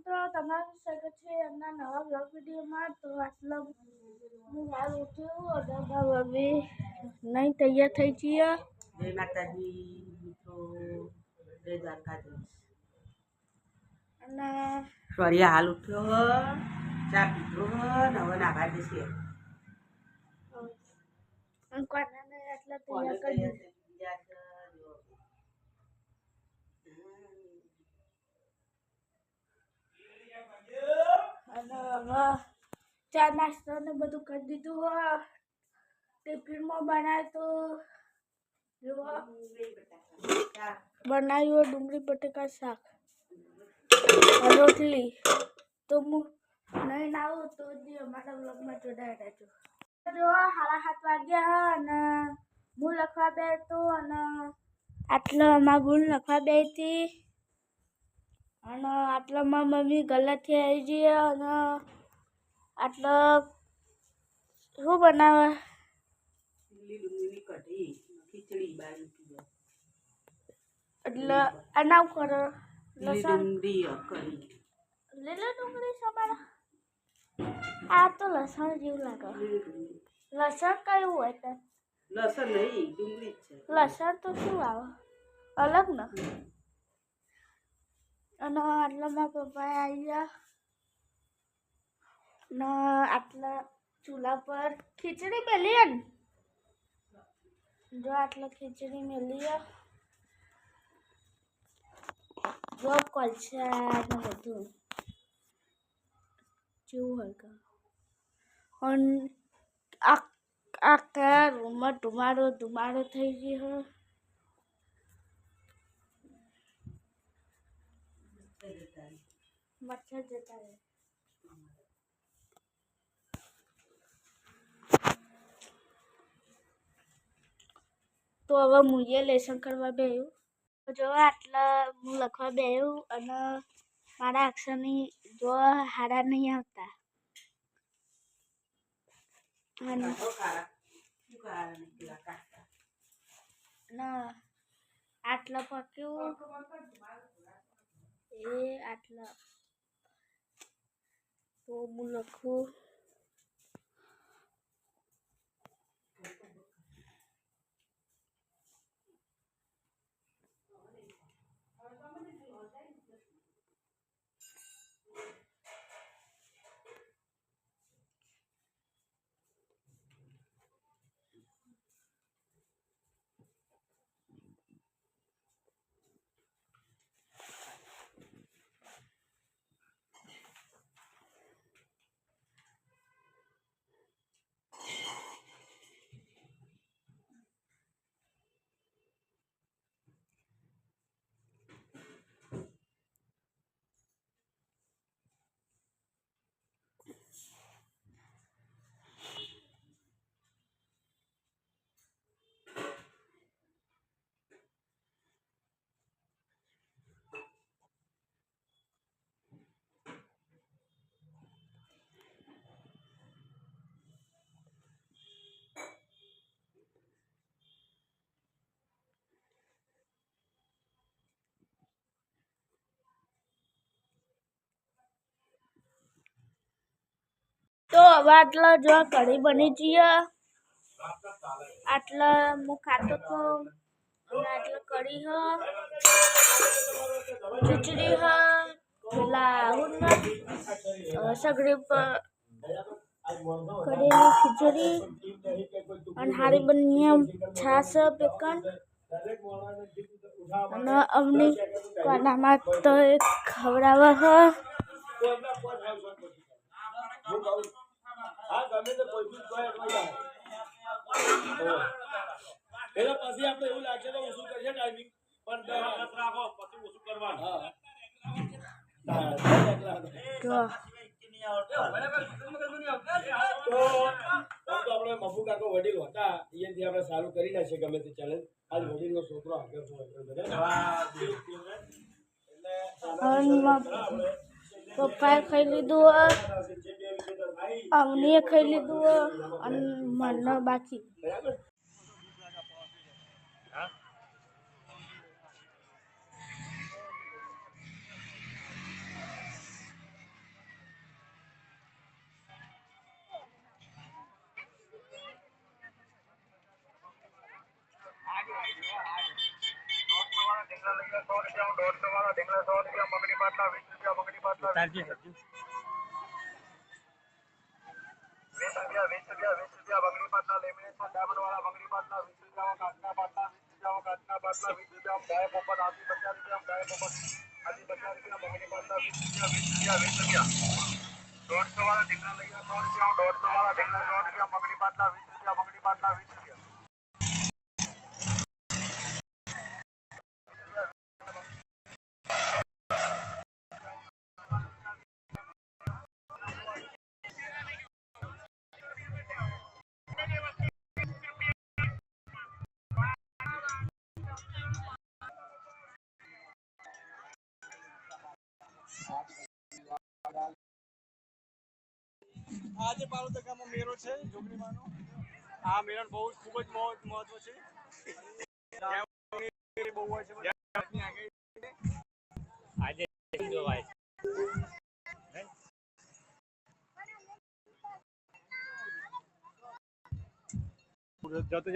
મિત્રો તમારું સ્વાગત છે એમના નવા બ્લોગ વિડીયોમાં। તો આટલો હું હાલ ઉઠ્યું અને હવે નહીં તૈયાર થઈ છીએ। જય માતાજી મિત્રો, જય દ્વારકાધીશ। અને સોરિયા હાલ ઉઠ્યો, ચા પીધો ને હવે નાહવા જશે। કોનાને એટલે તૈયાર કરી દીધું અને હવે ચા નાસ્તો ને બધું કરી દીધું હોય। ટિફિનમાં બનાવ્યું તો બનાવ્યું ડુંગળી બટેકા શાક રોટલી। તો હું નહીં આવું તો અમારા બ્લોગમાં જોડાઈ રહેજો। જો 7:30 વાગ્યા અને હું લખવા બેઠો અને આટલામાં ભૂલ લખવા બેઠી અને આટલામાં મમ્મી ગલતથી આવી ગઈ અને આટલો શું બનાવે ડુંગળીની કઢી ખીચડી બાજુ એટલે અનાવ કરો લસણ લીલી ડુંગળી સમારે આ તો લસણ જેવું લાગે। લસણ કયું હોય તો લસણ નહીં ડુંગળી છે। લસણ તો શું આવે અલગ ને। અને આટલામાં પપ્પા આવી ગયા ને આટલા ચૂલા પર ખીચડી મેલી ને જો આટલા ખીચડી મેલી જો કોલસા ને બધું જેવું હલકા અને આખા રૂમમાં ધુમાડો થઈ ગયો। મચ્છર જતા રહે। તો હવે હું લેસન કરવા બેહ્યું જો આટલા હું લખવા બેહ્યું અને મારા અક્ષરની જો હારા નહીં આવતા અને આટલા પક્યું એ આટલા તો હું લખું તો હવે આટલા જો કઢી બની જઈએ આટલા હું ખાતો તો અને આટલા કઢી ખીચડી પેલા સગડી પર કઢીની ખીચડી અને હારી બની છાશ પેકન અને અમની કોનામાં તો ખવડાવવા એટલે પછી આપણે એવું લાગશે તો ઓછું કરીએ ટાઈમિંગ પણ રાખો પછી ઓછું કરવાનું આપણે મફુ કાકો વડીલ હતા અહીંયાથી આપણે ચાલુ કરી નાખીએ ગમે તે ચેલેન્જ આજ વડીલનો છોકરો આગળ પપ્પાએ ખાઈ લીધું અમનીએ ખાઈ લીધું અને મને બાકી આજે પાલોદકામાં મેળો છે જોગણીમાંનો. આ મેળાનો બહુ ખૂબ જ મહત્વ છે. બહુ હોય છે આજે જોવાય જતો